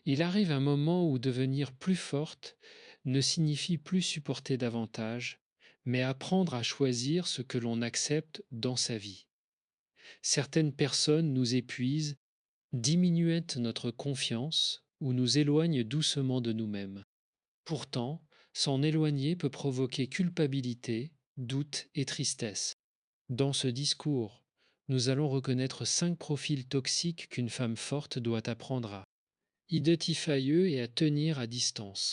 Il arrive un moment où devenir plus forte ne signifie plus supporter davantage, mais apprendre à choisir ce que l'on accepte dans sa vie. Certaines personnes nous épuisent, diminuent notre confiance ou nous éloignent doucement de nous-mêmes. Pourtant, s'en éloigner peut provoquer culpabilité, doute et tristesse. Dans ce discours, nous allons reconnaître 5 profils toxiques qu'une femme forte doit apprendre à identifier et à tenir à distance,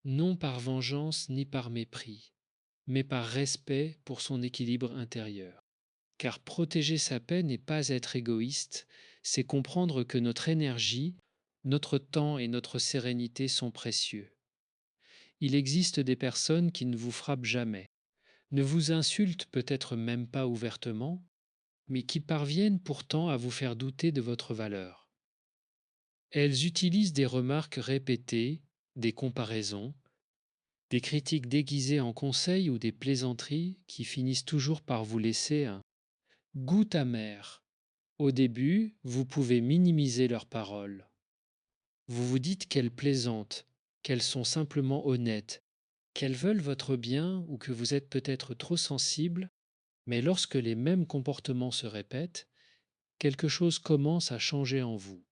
non par vengeance ni par mépris, mais par respect pour son équilibre intérieur. Car protéger sa paix n'est pas être égoïste, c'est comprendre que notre énergie, notre temps et notre sérénité sont précieux. Il existe des personnes qui ne vous frappent jamais, ne vous insultent peut-être même pas ouvertement, mais qui parviennent pourtant à vous faire douter de votre valeur. Elles utilisent des remarques répétées, des comparaisons, des critiques déguisées en conseils ou des plaisanteries qui finissent toujours par vous laisser un goût amer. Au début, vous pouvez minimiser leurs paroles. Vous vous dites qu'elles plaisantent, qu'elles sont simplement honnêtes, qu'elles veulent votre bien ou que vous êtes peut-être trop sensible, mais lorsque les mêmes comportements se répètent, quelque chose commence à changer en vous.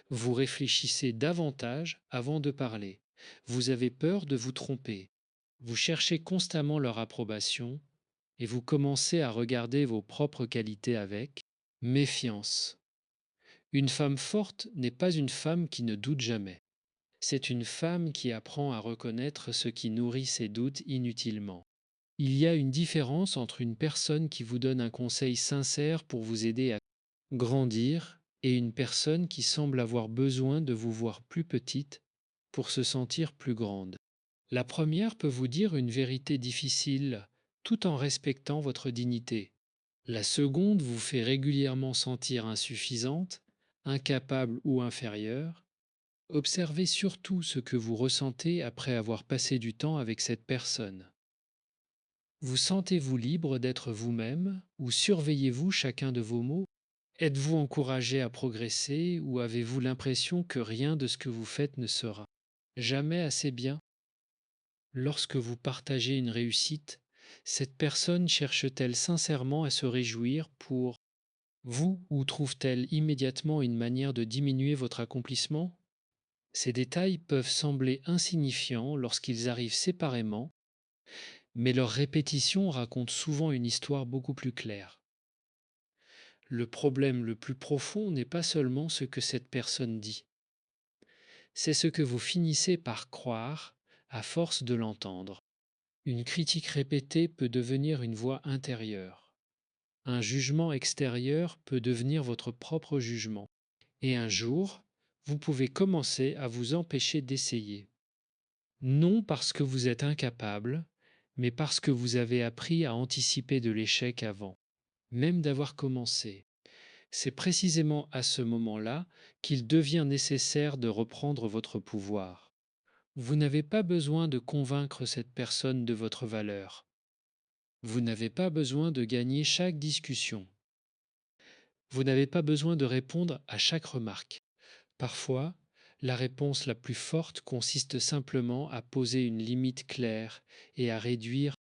Vous réfléchissez davantage avant de parler. Vous avez peur de vous tromper. Vous cherchez constamment leur approbation et vous commencez à regarder vos propres qualités avec méfiance. Une femme forte n'est pas une femme qui ne doute jamais. C'est une femme qui apprend à reconnaître ce qui nourrit ses doutes inutilement. Il y a une différence entre une personne qui vous donne un conseil sincère pour vous aider à grandir et une personne qui semble avoir besoin de vous voir plus petite pour se sentir plus grande. La première peut vous dire une vérité difficile tout en respectant votre dignité. La seconde vous fait régulièrement sentir insuffisante, incapable ou inférieure. Observez surtout ce que vous ressentez après avoir passé du temps avec cette personne. Vous sentez-vous libre d'être vous-même ou surveillez-vous chacun de vos mots? Êtes-vous encouragé à progresser ou avez-vous l'impression que rien de ce que vous faites ne sera jamais assez bien? Lorsque vous partagez une réussite, cette personne cherche-t-elle sincèrement à se réjouir pour vous ou trouve-t-elle immédiatement une manière de diminuer votre accomplissement? Ces détails peuvent sembler insignifiants lorsqu'ils arrivent séparément, mais leur répétition raconte souvent une histoire beaucoup plus claire. Le problème le plus profond n'est pas seulement ce que cette personne dit, c'est ce que vous finissez par croire à force de l'entendre. Une critique répétée peut devenir une voix intérieure. Un jugement extérieur peut devenir votre propre jugement. Et un jour, vous pouvez commencer à vous empêcher d'essayer. Non parce que vous êtes incapable, mais parce que vous avez appris à anticiper de l'échec avant, même d'avoir commencé. C'est précisément à ce moment-là qu'il devient nécessaire de reprendre votre pouvoir. Vous n'avez pas besoin de convaincre cette personne de votre valeur. Vous n'avez pas besoin de gagner chaque discussion. Vous n'avez pas besoin de répondre à chaque remarque. Parfois, la réponse la plus forte consiste simplement à poser une limite claire et à réduire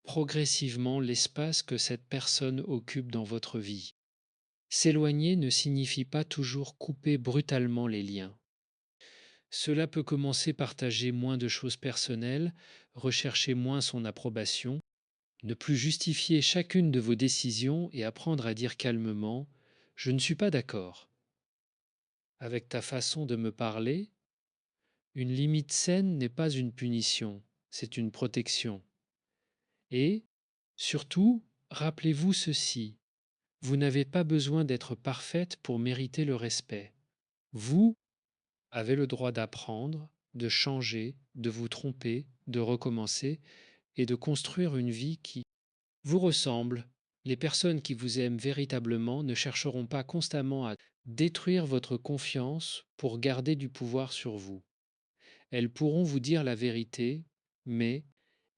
progressivement l'espace que cette personne occupe dans votre vie. S'éloigner ne signifie pas toujours couper brutalement les liens. Cela peut commencer par partager moins de choses personnelles, rechercher moins son approbation, ne plus justifier chacune de vos décisions et apprendre à dire calmement ⁇ Je ne suis pas d'accord avec ta façon de me parler. Une limite saine n'est pas une punition, c'est une protection. Et, surtout, rappelez-vous ceci, vous n'avez pas besoin d'être parfaite pour mériter le respect. Vous avez le droit d'apprendre, de changer, de vous tromper, de recommencer et de construire une vie qui vous ressemble. Les personnes qui vous aiment véritablement ne chercheront pas constamment à détruire votre confiance pour garder du pouvoir sur vous. Elles pourront vous dire la vérité, mais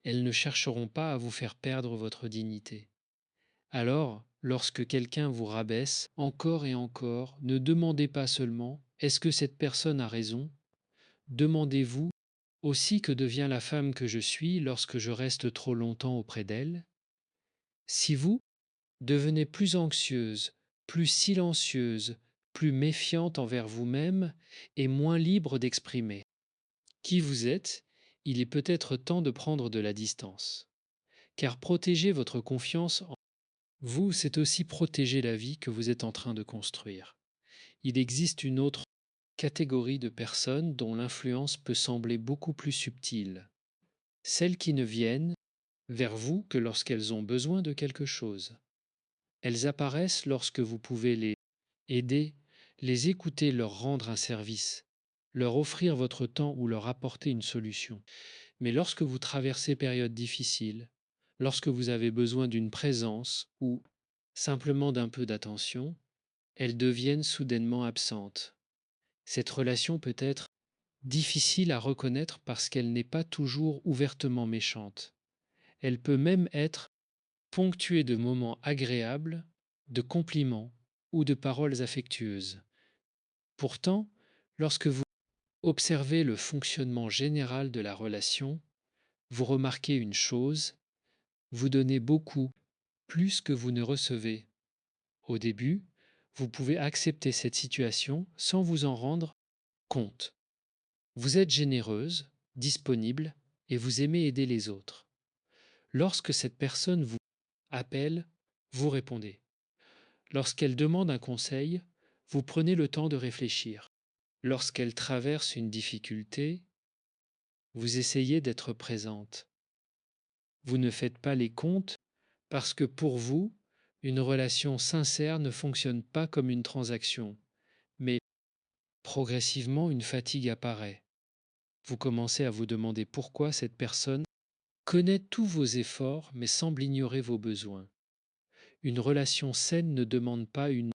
elles ne chercheront pas à vous faire perdre votre dignité. Alors, lorsque quelqu'un vous rabaisse encore et encore, ne demandez pas seulement est-ce que cette personne a raison, demandez-vous aussi que devient la femme que je suis lorsque je reste trop longtemps auprès d'elle. Si vous devenez plus anxieuse, plus silencieuse, plus méfiante envers vous-même et moins libre d'exprimer qui vous êtes, il est peut-être temps de prendre de la distance. Car protéger votre confiance en vous, c'est aussi protéger la vie que vous êtes en train de construire. Il existe une autre catégorie de personnes dont l'influence peut sembler beaucoup plus subtile. Celles qui ne viennent vers vous que lorsqu'elles ont besoin de quelque chose. Elles apparaissent lorsque vous pouvez les aider, les écouter, leur rendre un service, leur offrir votre temps ou leur apporter une solution. Mais lorsque vous traversez période difficile, lorsque vous avez besoin d'une présence ou simplement d'un peu d'attention, elles deviennent soudainement absentes. Cette relation peut être difficile à reconnaître parce qu'elle n'est pas toujours ouvertement méchante. Elle peut même être ponctuée de moments agréables, de compliments ou de paroles affectueuses. Pourtant, lorsque vous observez le fonctionnement général de la relation, vous remarquez une chose: vous donnez beaucoup plus que vous ne recevez. Au début, vous pouvez accepter cette situation sans vous en rendre compte. Vous êtes généreuse, disponible et vous aimez aider les autres. Lorsque cette personne vous appelle, vous répondez. Lorsqu'elle demande un conseil, vous prenez le temps de réfléchir. Lorsqu'elle traverse une difficulté, vous essayez d'être présente. Vous ne faites pas les comptes parce que pour vous, une relation sincère ne fonctionne pas comme une transaction, mais progressivement une fatigue apparaît. Vous commencez à vous demander pourquoi cette personne connaît tous vos efforts mais semble ignorer vos besoins. Une relation saine ne demande pas une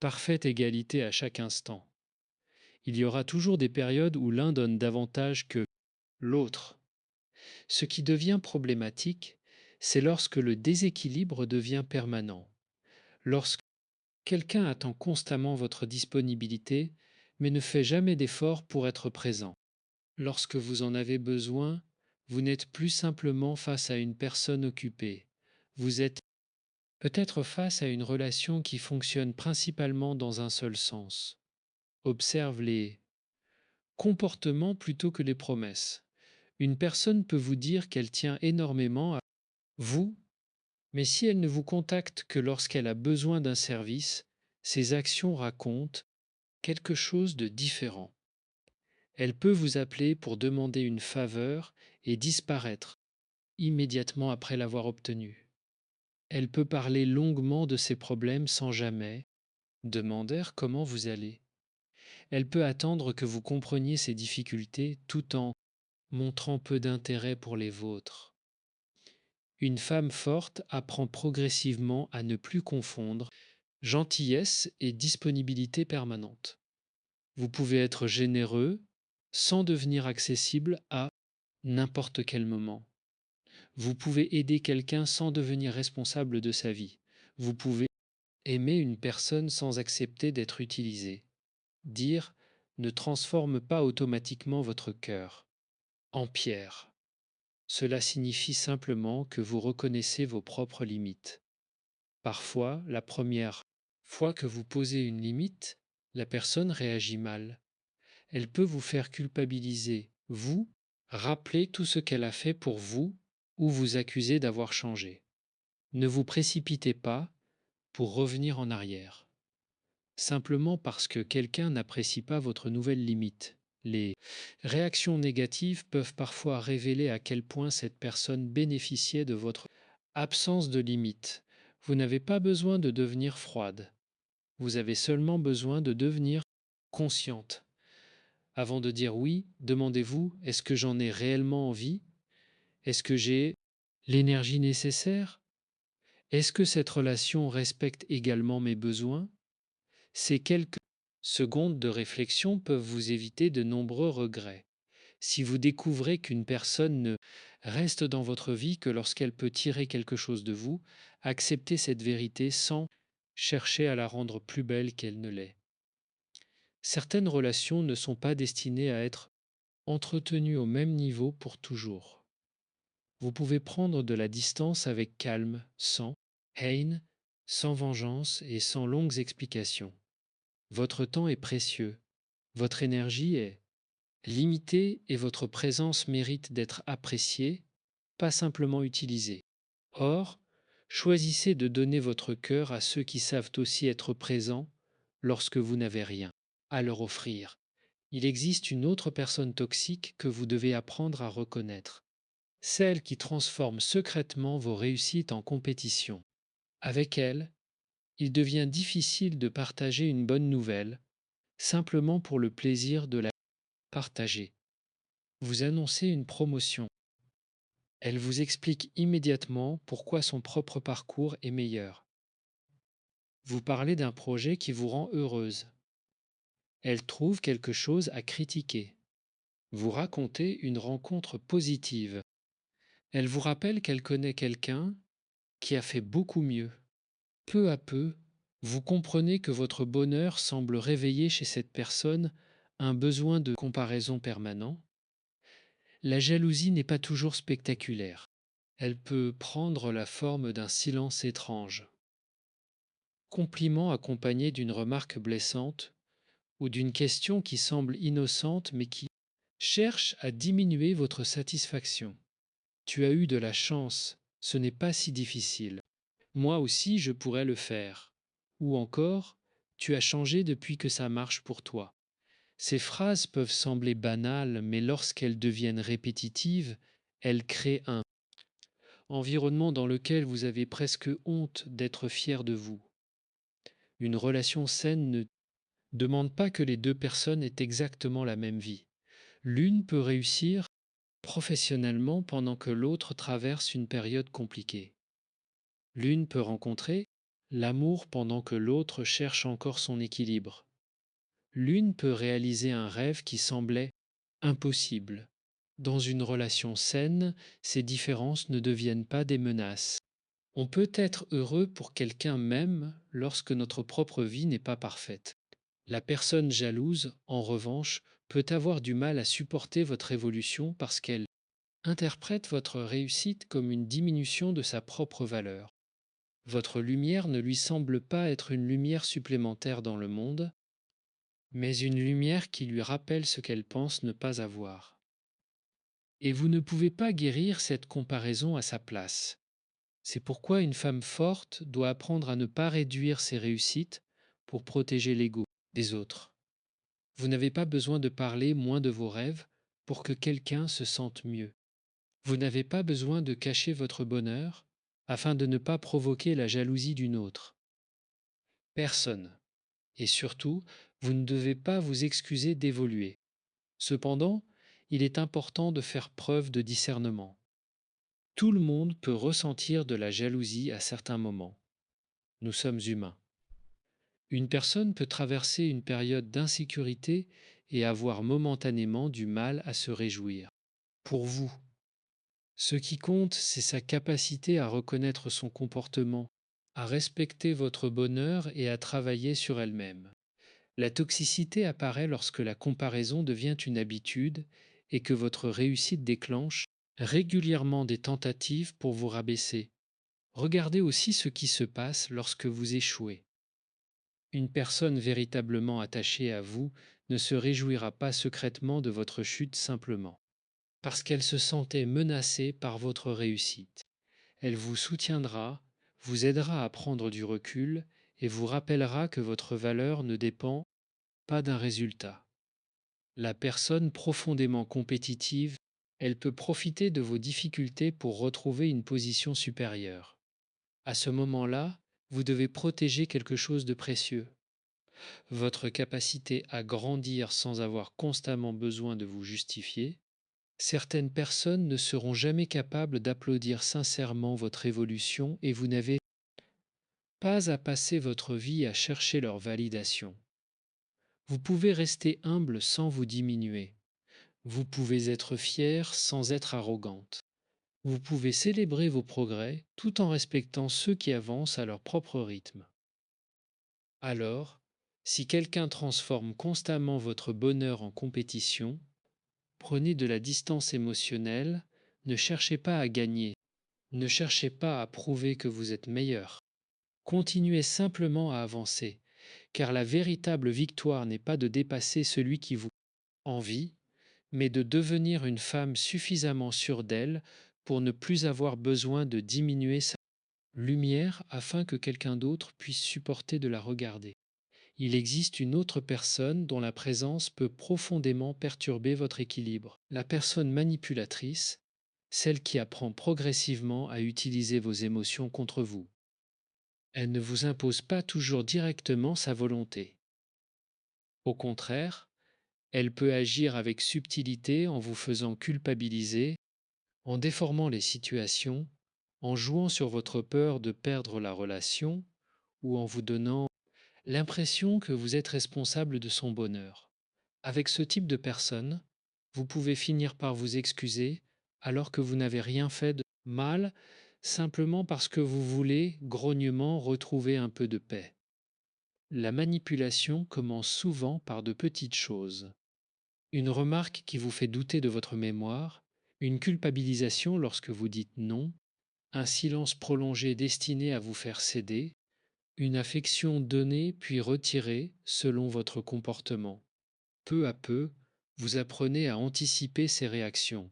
parfaite égalité à chaque instant. Il y aura toujours des périodes où l'un donne davantage que l'autre. Ce qui devient problématique, c'est lorsque le déséquilibre devient permanent, lorsque quelqu'un attend constamment votre disponibilité, mais ne fait jamais d'effort pour être présent. Lorsque vous en avez besoin, vous n'êtes plus simplement face à une personne occupée. Vous êtes peut-être face à une relation qui fonctionne principalement dans un seul sens. Observe les comportements plutôt que les promesses. Une personne peut vous dire qu'elle tient énormément à vous, mais si elle ne vous contacte que lorsqu'elle a besoin d'un service, ses actions racontent quelque chose de différent. Elle peut vous appeler pour demander une faveur et disparaître immédiatement après l'avoir obtenue. Elle peut parler longuement de ses problèmes sans jamais demander comment vous allez. Elle peut attendre que vous compreniez ses difficultés tout en montrant peu d'intérêt pour les vôtres. Une femme forte apprend progressivement à ne plus confondre gentillesse et disponibilité permanente. Vous pouvez être généreux sans devenir accessible à n'importe quel moment. Vous pouvez aider quelqu'un sans devenir responsable de sa vie. Vous pouvez aimer une personne sans accepter d'être utilisé. Dire ne transforme pas automatiquement votre cœur en pierre. Cela signifie simplement que vous reconnaissez vos propres limites. Parfois, la première fois que vous posez une limite, la personne réagit mal. Elle peut vous faire culpabiliser, vous, rappeler tout ce qu'elle a fait pour vous ou vous accuser d'avoir changé. Ne vous précipitez pas pour revenir en arrière, simplement parce que quelqu'un n'apprécie pas votre nouvelle limite. Les réactions négatives peuvent parfois révéler à quel point cette personne bénéficiait de votre absence de limite. Vous n'avez pas besoin de devenir froide, vous avez seulement besoin de devenir consciente. Avant de dire oui, demandez-vous, est-ce que j'en ai réellement envie? Est-ce que j'ai l'énergie nécessaire? Est-ce que cette relation respecte également mes besoins? Ces quelques secondes de réflexion peuvent vous éviter de nombreux regrets. Si vous découvrez qu'une personne ne reste dans votre vie que lorsqu'elle peut tirer quelque chose de vous, Acceptez cette vérité sans chercher à la rendre plus belle qu'elle ne l'est. Certaines relations ne sont pas destinées à être entretenues au même niveau pour toujours. Vous pouvez prendre de la distance avec calme, sans haine, sans vengeance et sans longues explications. Votre temps est précieux, votre énergie est limitée et votre présence mérite d'être appréciée, pas simplement utilisée. Or, choisissez de donner votre cœur à ceux qui savent aussi être présents lorsque vous n'avez rien à leur offrir. Il existe une autre personne toxique que vous devez apprendre à reconnaître, celle qui transforme secrètement vos réussites en compétition. Avec elle, il devient difficile de partager une bonne nouvelle, simplement pour le plaisir de la partager. Vous annoncez une promotion. Elle vous explique immédiatement pourquoi son propre parcours est meilleur. Vous parlez d'un projet qui vous rend heureuse. Elle trouve quelque chose à critiquer. Vous racontez une rencontre positive. Elle vous rappelle qu'elle connaît quelqu'un qui a fait beaucoup mieux. Peu à peu, vous comprenez que votre bonheur semble réveiller chez cette personne un besoin de comparaison permanent. La jalousie n'est pas toujours spectaculaire. Elle peut prendre la forme d'un silence étrange, compliment accompagné d'une remarque blessante ou d'une question qui semble innocente mais qui cherche à diminuer votre satisfaction. Tu as eu de la chance, ce n'est pas si difficile. Moi aussi, je pourrais le faire. Ou encore, tu as changé depuis que ça marche pour toi. Ces phrases peuvent sembler banales, mais lorsqu'elles deviennent répétitives, elles créent un environnement dans lequel vous avez presque honte d'être fier de vous. Une relation saine ne demande pas que les deux personnes aient exactement la même vie. L'une peut réussir professionnellement pendant que l'autre traverse une période compliquée. L'une peut rencontrer l'amour pendant que l'autre cherche encore son équilibre. L'une peut réaliser un rêve qui semblait impossible. Dans une relation saine, ces différences ne deviennent pas des menaces. On peut être heureux pour quelqu'un même lorsque notre propre vie n'est pas parfaite. La personne jalouse, en revanche, peut avoir du mal à supporter votre évolution parce qu'elle interprète votre réussite comme une diminution de sa propre valeur. Votre lumière ne lui semble pas être une lumière supplémentaire dans le monde, mais une lumière qui lui rappelle ce qu'elle pense ne pas avoir. Et vous ne pouvez pas guérir cette comparaison à sa place. C'est pourquoi une femme forte doit apprendre à ne pas réduire ses réussites pour protéger l'ego des autres. Vous n'avez pas besoin de parler moins de vos rêves pour que quelqu'un se sente mieux. Vous n'avez pas besoin de cacher votre bonheur afin de ne pas provoquer la jalousie d'une autre. Personne. Et surtout, vous ne devez pas vous excuser d'évoluer. Cependant, il est important de faire preuve de discernement. Tout le monde peut ressentir de la jalousie à certains moments. Nous sommes humains. Une personne peut traverser une période d'insécurité et avoir momentanément du mal à se réjouir. Pour vous, ce qui compte, c'est sa capacité à reconnaître son comportement, à respecter votre bonheur et à travailler sur elle-même. La toxicité apparaît lorsque la comparaison devient une habitude et que votre réussite déclenche régulièrement des tentatives pour vous rabaisser. Regardez aussi ce qui se passe lorsque vous échouez. Une personne véritablement attachée à vous ne se réjouira pas secrètement de votre chute simplement, parce qu'elle se sentait menacée par votre réussite. Elle vous soutiendra, vous aidera à prendre du recul et vous rappellera que votre valeur ne dépend pas d'un résultat. La personne profondément compétitive, elle peut profiter de vos difficultés pour retrouver une position supérieure. À ce moment-là, vous devez protéger quelque chose de précieux. Votre capacité à grandir sans avoir constamment besoin de vous justifier. Certaines personnes ne seront jamais capables d'applaudir sincèrement votre évolution et vous n'avez pas à passer votre vie à chercher leur validation. Vous pouvez rester humble sans vous diminuer. Vous pouvez être fière sans être arrogante. Vous pouvez célébrer vos progrès tout en respectant ceux qui avancent à leur propre rythme. Alors, si quelqu'un transforme constamment votre bonheur en compétition, prenez de la distance émotionnelle, ne cherchez pas à gagner, ne cherchez pas à prouver que vous êtes meilleur. Continuez simplement à avancer, car la véritable victoire n'est pas de dépasser celui qui vous envie, mais de devenir une femme suffisamment sûre d'elle pour ne plus avoir besoin de diminuer sa lumière afin que quelqu'un d'autre puisse supporter de la regarder. Il existe une autre personne dont la présence peut profondément perturber votre équilibre. La personne manipulatrice, celle qui apprend progressivement à utiliser vos émotions contre vous. Elle ne vous impose pas toujours directement sa volonté. Au contraire, elle peut agir avec subtilité en vous faisant culpabiliser, en déformant les situations, en jouant sur votre peur de perdre la relation ou en vous donnant l'impression que vous êtes responsable de son bonheur. Avec ce type de personne, vous pouvez finir par vous excuser alors que vous n'avez rien fait de mal, simplement parce que vous voulez grognement retrouver un peu de paix. La manipulation commence souvent par de petites choses. Une remarque qui vous fait douter de votre mémoire, une culpabilisation lorsque vous dites non, un silence prolongé destiné à vous faire céder, une affection donnée puis retirée selon votre comportement. Peu à peu, vous apprenez à anticiper ces réactions.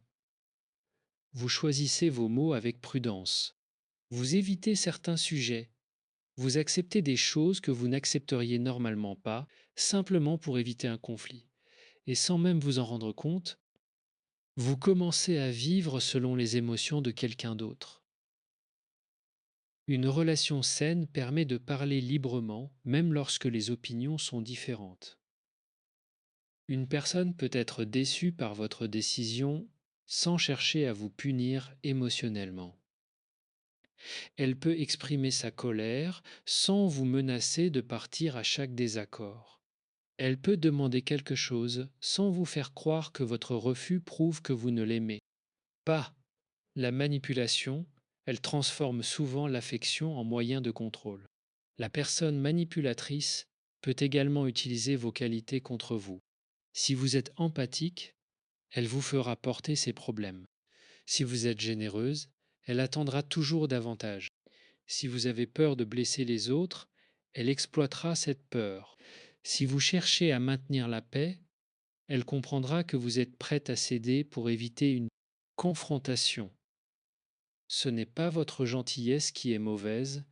Vous choisissez vos mots avec prudence. Vous évitez certains sujets. Vous acceptez des choses que vous n'accepteriez normalement pas, simplement pour éviter un conflit. Et sans même vous en rendre compte, vous commencez à vivre selon les émotions de quelqu'un d'autre. Une relation saine permet de parler librement, même lorsque les opinions sont différentes. Une personne peut être déçue par votre décision sans chercher à vous punir émotionnellement. Elle peut exprimer sa colère sans vous menacer de partir à chaque désaccord. Elle peut demander quelque chose sans vous faire croire que votre refus prouve que vous ne l'aimez pas. La manipulation, elle transforme souvent l'affection en moyen de contrôle. La personne manipulatrice peut également utiliser vos qualités contre vous. Si vous êtes empathique, elle vous fera porter ses problèmes. Si vous êtes généreuse, elle attendra toujours davantage. Si vous avez peur de blesser les autres, elle exploitera cette peur. Si vous cherchez à maintenir la paix, elle comprendra que vous êtes prête à céder pour éviter une confrontation. Ce n'est pas votre gentillesse qui est mauvaise,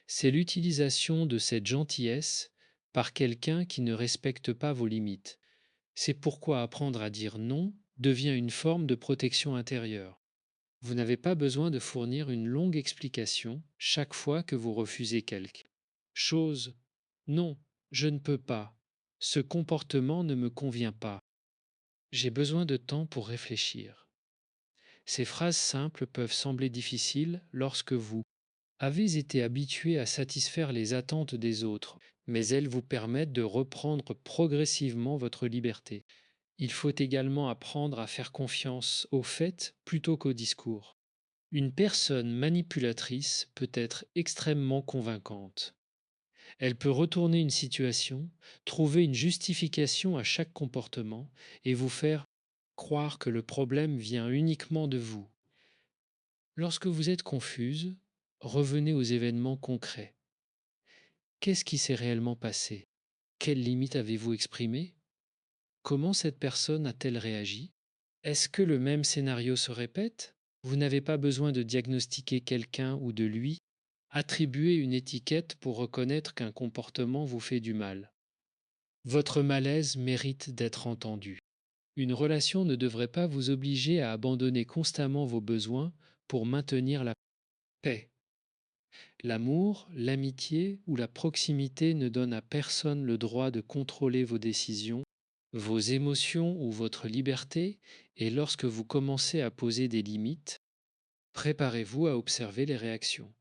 c'est l'utilisation de cette gentillesse par quelqu'un qui ne respecte pas vos limites. C'est pourquoi apprendre à dire non devient une forme de protection intérieure. Vous n'avez pas besoin de fournir une longue explication chaque fois que vous refusez quelque chose. Non, je ne peux pas. Ce comportement ne me convient pas. J'ai besoin de temps pour réfléchir. Ces phrases simples peuvent sembler difficiles lorsque vous avez été habitué à satisfaire les attentes des autres, mais elles vous permettent de reprendre progressivement votre liberté. Il faut également apprendre à faire confiance aux faits plutôt qu'aux discours. Une personne manipulatrice peut être extrêmement convaincante. Elle peut retourner une situation, trouver une justification à chaque comportement et vous faire croire que le problème vient uniquement de vous. Lorsque vous êtes confuse, revenez aux événements concrets. Qu'est-ce qui s'est réellement passé? Quelles limites avez-vous exprimées? Comment cette personne a-t-elle réagi? Est-ce que le même scénario se répète? Vous n'avez pas besoin de diagnostiquer quelqu'un ou de lui attribuer une étiquette pour reconnaître qu'un comportement vous fait du mal. Votre malaise mérite d'être entendu. Une relation ne devrait pas vous obliger à abandonner constamment vos besoins pour maintenir la paix. L'amour, l'amitié ou la proximité ne donnent à personne le droit de contrôler vos décisions, vos émotions ou votre liberté, et lorsque vous commencez à poser des limites, préparez-vous à observer les réactions.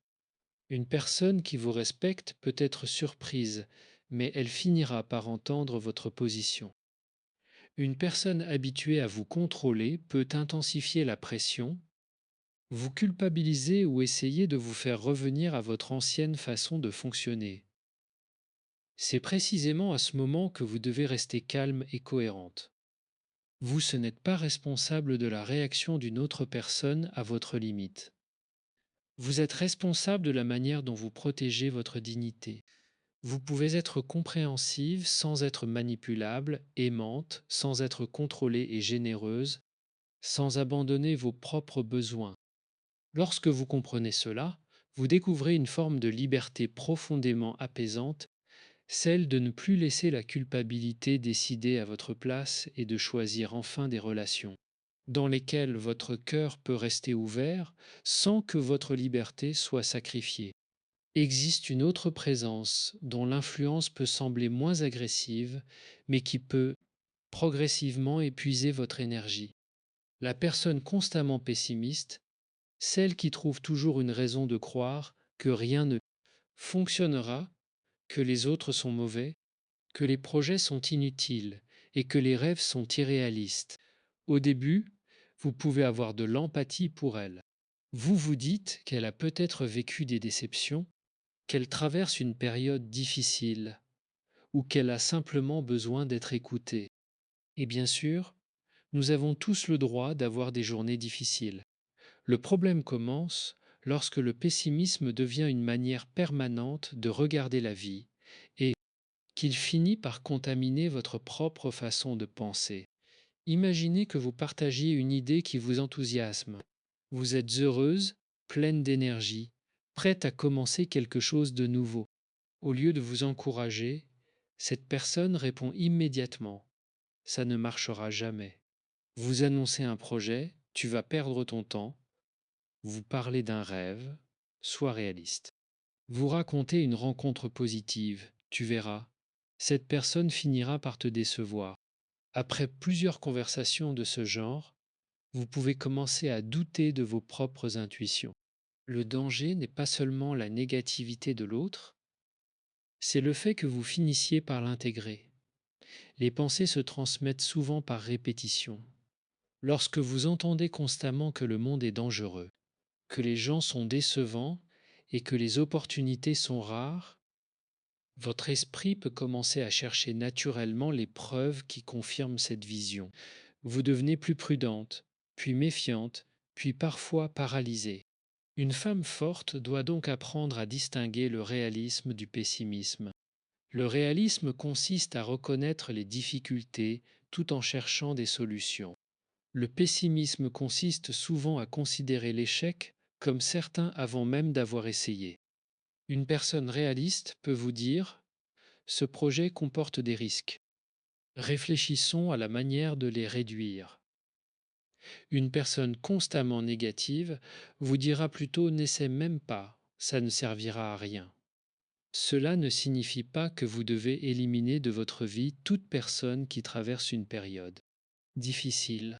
Une personne qui vous respecte peut être surprise, mais elle finira par entendre votre position. Une personne habituée à vous contrôler peut intensifier la pression, Vous culpabilisez ou essayez de vous faire revenir à votre ancienne façon de fonctionner. C'est précisément à ce moment que vous devez rester calme et cohérente. Vous, ce n'êtes pas responsable de la réaction d'une autre personne à votre limite. Vous êtes responsable de la manière dont vous protégez votre dignité. Vous pouvez être compréhensive sans être manipulable, aimante sans être contrôlée et généreuse, sans abandonner vos propres besoins. Lorsque vous comprenez cela, vous découvrez une forme de liberté profondément apaisante, celle de ne plus laisser la culpabilité décider à votre place et de choisir enfin des relations dans lesquelles votre cœur peut rester ouvert sans que votre liberté soit sacrifiée. Existe une autre présence dont l'influence peut sembler moins agressive, mais qui peut progressivement épuiser votre énergie. La personne constamment pessimiste, celle qui trouve toujours une raison de croire que rien ne fonctionnera, que les autres sont mauvais, que les projets sont inutiles et que les rêves sont irréalistes. Au début, vous pouvez avoir de l'empathie pour elle. Vous vous dites qu'elle a peut-être vécu des déceptions, qu'elle traverse une période difficile ou qu'elle a simplement besoin d'être écoutée. Et bien sûr, nous avons tous le droit d'avoir des journées difficiles. Le problème commence lorsque le pessimisme devient une manière permanente de regarder la vie et qu'il finit par contaminer votre propre façon de penser. Imaginez que vous partagiez une idée qui vous enthousiasme. Vous êtes heureuse, pleine d'énergie, prête à commencer quelque chose de nouveau. Au lieu de vous encourager, cette personne répond immédiatement: ça ne marchera jamais. Vous annoncez un projet, tu vas perdre ton temps, vous parlez d'un rêve, sois réaliste. Vous racontez une rencontre positive, tu verras. Cette personne finira par te décevoir. Après plusieurs conversations de ce genre, vous pouvez commencer à douter de vos propres intuitions. Le danger n'est pas seulement la négativité de l'autre, c'est le fait que vous finissiez par l'intégrer. Les pensées se transmettent souvent par répétition. Lorsque vous entendez constamment que le monde est dangereux, que les gens sont décevants et que les opportunités sont rares, votre esprit peut commencer à chercher naturellement les preuves qui confirment cette vision. Vous devenez plus prudente, puis méfiante, puis parfois paralysée. Une femme forte doit donc apprendre à distinguer le réalisme du pessimisme. Le réalisme consiste à reconnaître les difficultés tout en cherchant des solutions. Le pessimisme consiste souvent à considérer l'échec comme certain avant même d'avoir essayé. Une personne réaliste peut vous dire: ce projet comporte des risques. Réfléchissons à la manière de les réduire. Une personne constamment négative vous dira plutôt: n'essaie même pas, ça ne servira à rien. Cela ne signifie pas que vous devez éliminer de votre vie toute personne qui traverse une période difficile.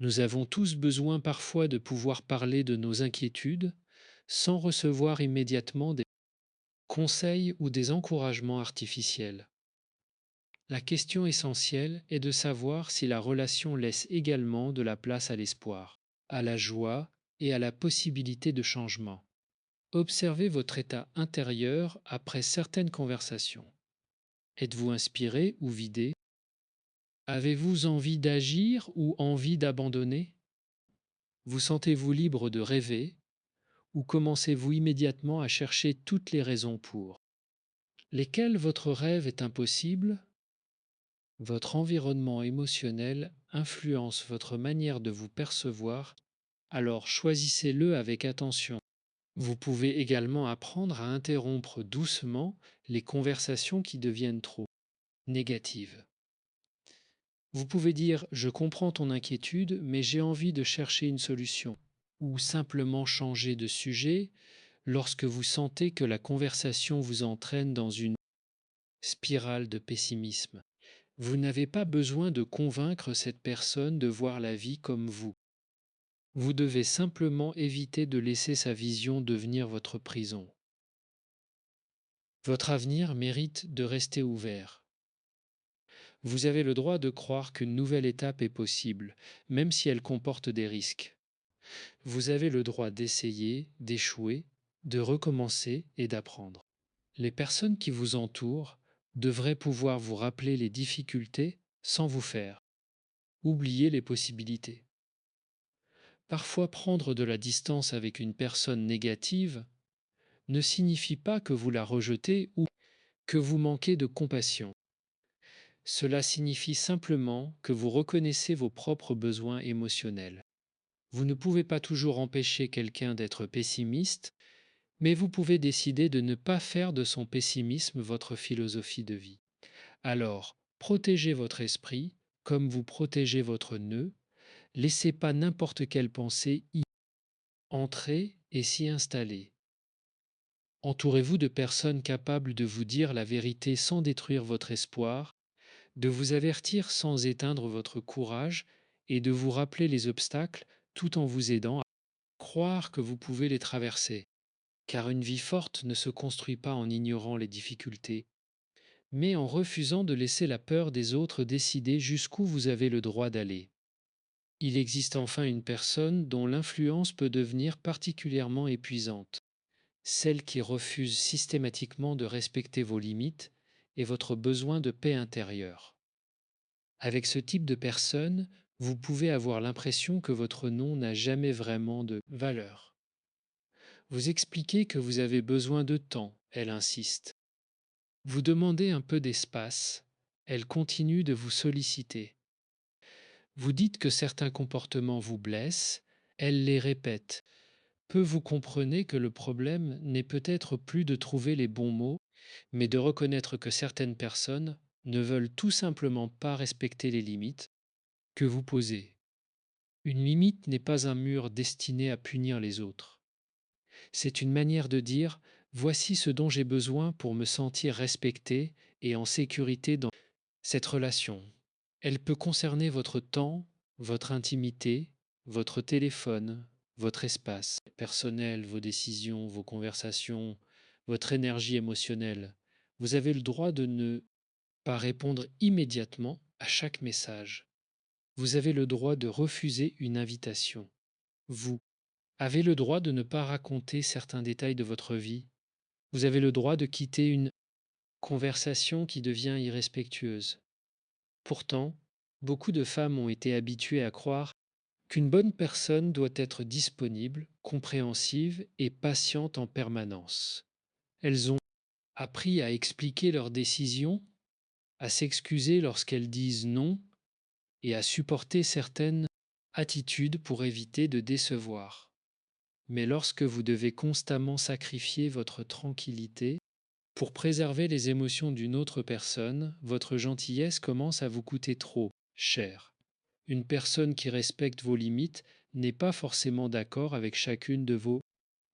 Nous avons tous besoin parfois de pouvoir parler de nos inquiétudes sans recevoir immédiatement des conseils ou des encouragements artificiels. La question essentielle est de savoir si la relation laisse également de la place à l'espoir, à la joie et à la possibilité de changement. Observez votre état intérieur après certaines conversations. Êtes-vous inspiré ou vidé? Avez-vous envie d'agir ou envie d'abandonner? Vous sentez-vous libre de rêver ou commencez-vous immédiatement à chercher toutes les raisons pour? Lesquels votre rêve est impossible? Votre environnement émotionnel influence votre manière de vous percevoir, alors choisissez-le avec attention. Vous pouvez également apprendre à interrompre doucement les conversations qui deviennent trop négatives. Vous pouvez dire: je comprends ton inquiétude, mais j'ai envie de chercher une solution. Ou simplement changer de sujet lorsque vous sentez que la conversation vous entraîne dans une spirale de pessimisme. Vous n'avez pas besoin de convaincre cette personne de voir la vie comme vous. Vous devez simplement éviter de laisser sa vision devenir votre prison. Votre avenir mérite de rester ouvert. Vous avez le droit de croire qu'une nouvelle étape est possible, même si elle comporte des risques. Vous avez le droit d'essayer, d'échouer, de recommencer et d'apprendre. Les personnes qui vous entourent devraient pouvoir vous rappeler les difficultés sans vous faire oublier les possibilités. Parfois, prendre de la distance avec une personne négative ne signifie pas que vous la rejetez ou que vous manquez de compassion. Cela signifie simplement que vous reconnaissez vos propres besoins émotionnels. Vous ne pouvez pas toujours empêcher quelqu'un d'être pessimiste, mais vous pouvez décider de ne pas faire de son pessimisme votre philosophie de vie. Alors, protégez votre esprit comme vous protégez votre nœud. Laissez pas n'importe quelle pensée y entrer et s'y installer. Entourez-vous de personnes capables de vous dire la vérité sans détruire votre espoir, de vous avertir sans éteindre votre courage et de vous rappeler les obstacles tout en vous aidant à croire que vous pouvez les traverser. Car une vie forte ne se construit pas en ignorant les difficultés, mais en refusant de laisser la peur des autres décider jusqu'où vous avez le droit d'aller. Il existe enfin une personne dont l'influence peut devenir particulièrement épuisante, celle qui refuse systématiquement de respecter vos limites et votre besoin de paix intérieure. Avec ce type de personne, vous pouvez avoir l'impression que votre nom n'a jamais vraiment de valeur. Vous expliquez que vous avez besoin de temps, elle insiste. Vous demandez un peu d'espace, elle continue de vous solliciter. Vous dites que certains comportements vous blessent, elle les répète. Peu vous comprenez que le problème n'est peut-être plus de trouver les bons mots, mais de reconnaître que certaines personnes ne veulent tout simplement pas respecter les limites que vous posez. Une limite n'est pas un mur destiné à punir les autres. C'est une manière de dire: voici ce dont j'ai besoin pour me sentir respecté et en sécurité dans cette relation. Elle peut concerner votre temps, votre intimité, votre téléphone, votre espace personnel, vos décisions, vos conversations, votre énergie émotionnelle. Vous avez le droit de ne pas répondre immédiatement à chaque message. Vous avez le droit de refuser une invitation. Vous avez le droit de ne pas raconter certains détails de votre vie. Vous avez le droit de quitter une conversation qui devient irrespectueuse. Pourtant, beaucoup de femmes ont été habituées à croire qu'une bonne personne doit être disponible, compréhensive et patiente en permanence. Elles ont appris à expliquer leurs décisions, à s'excuser lorsqu'elles disent non et à supporter certaines attitudes pour éviter de décevoir. Mais lorsque vous devez constamment sacrifier votre tranquillité pour préserver les émotions d'une autre personne, votre gentillesse commence à vous coûter trop cher. Une personne qui respecte vos limites n'est pas forcément d'accord avec chacune de vos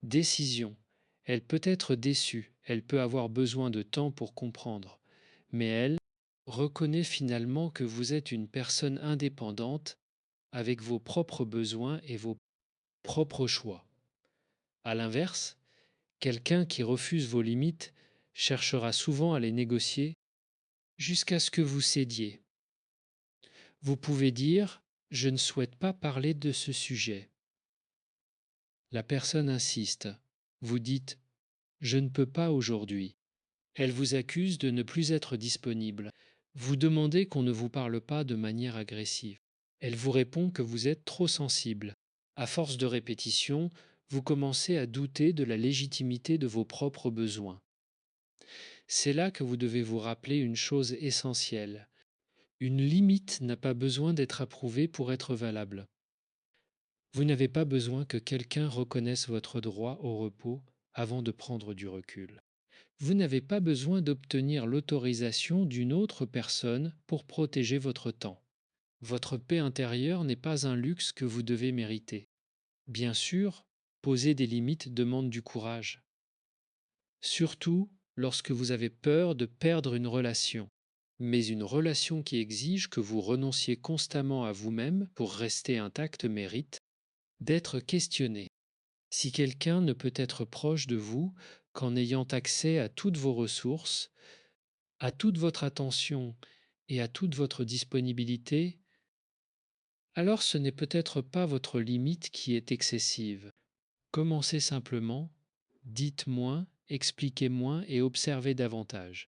décisions. Elle peut être déçue, elle peut avoir besoin de temps pour comprendre, mais elle reconnaît finalement que vous êtes une personne indépendante avec vos propres besoins et vos propres choix. À l'inverse, quelqu'un qui refuse vos limites cherchera souvent à les négocier jusqu'à ce que vous cédiez. Vous pouvez dire: je ne souhaite pas parler de ce sujet. La personne insiste. Vous dites: je ne peux pas aujourd'hui. Elle vous accuse de ne plus être disponible. Vous demandez qu'on ne vous parle pas de manière agressive. Elle vous répond que vous êtes trop sensible. À force de répétition, vous commencez à douter de la légitimité de vos propres besoins. C'est là que vous devez vous rappeler une chose essentielle. Une limite n'a pas besoin d'être approuvée pour être valable. Vous n'avez pas besoin que quelqu'un reconnaisse votre droit au repos avant de prendre du recul. Vous n'avez pas besoin d'obtenir l'autorisation d'une autre personne pour protéger votre temps. Votre paix intérieure n'est pas un luxe que vous devez mériter. Bien sûr, poser des limites demande du courage, surtout lorsque vous avez peur de perdre une relation. Mais une relation qui exige que vous renonciez constamment à vous-même pour rester intact mérite d'être questionné. Si quelqu'un ne peut être proche de vous qu'en ayant accès à toutes vos ressources, à toute votre attention et à toute votre disponibilité, alors ce n'est peut-être pas votre limite qui est excessive. Commencez simplement, dites moins, expliquez moins et observez davantage.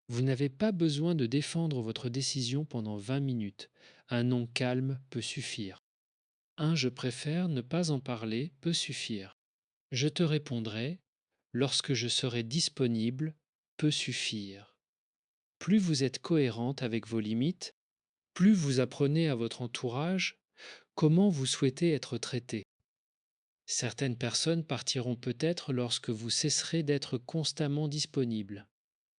Vous n'avez pas besoin de défendre votre décision pendant 20 minutes. Un non calme peut suffire. Un je préfère ne pas en parler peut suffire. Je te répondrai lorsque je serai disponible peut suffire. Plus vous êtes cohérente avec vos limites, plus vous apprenez à votre entourage comment vous souhaitez être traité. Certaines personnes partiront peut-être lorsque vous cesserez d'être constamment disponible.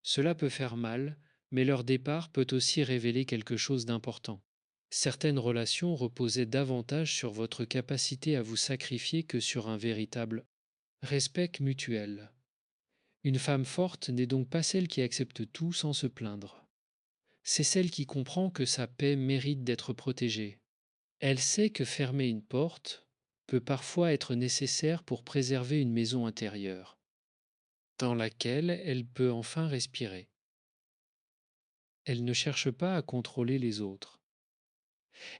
Cela peut faire mal, mais leur départ peut aussi révéler quelque chose d'important. Certaines relations reposaient davantage sur votre capacité à vous sacrifier que sur un véritable respect mutuel. Une femme forte n'est donc pas celle qui accepte tout sans se plaindre. C'est celle qui comprend que sa paix mérite d'être protégée. Elle sait que fermer une porte peut parfois être nécessaire pour préserver une maison intérieure, dans laquelle elle peut enfin respirer. Elle ne cherche pas à contrôler les autres.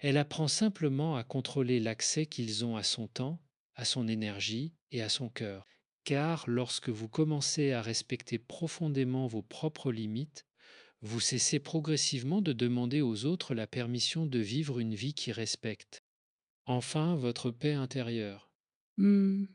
Elle apprend simplement à contrôler l'accès qu'ils ont à son temps, à son énergie et à son cœur. Car lorsque vous commencez à respecter profondément vos propres limites, vous cessez progressivement de demander aux autres la permission de vivre une vie qui respecte. Enfin, votre paix intérieure. Mmh.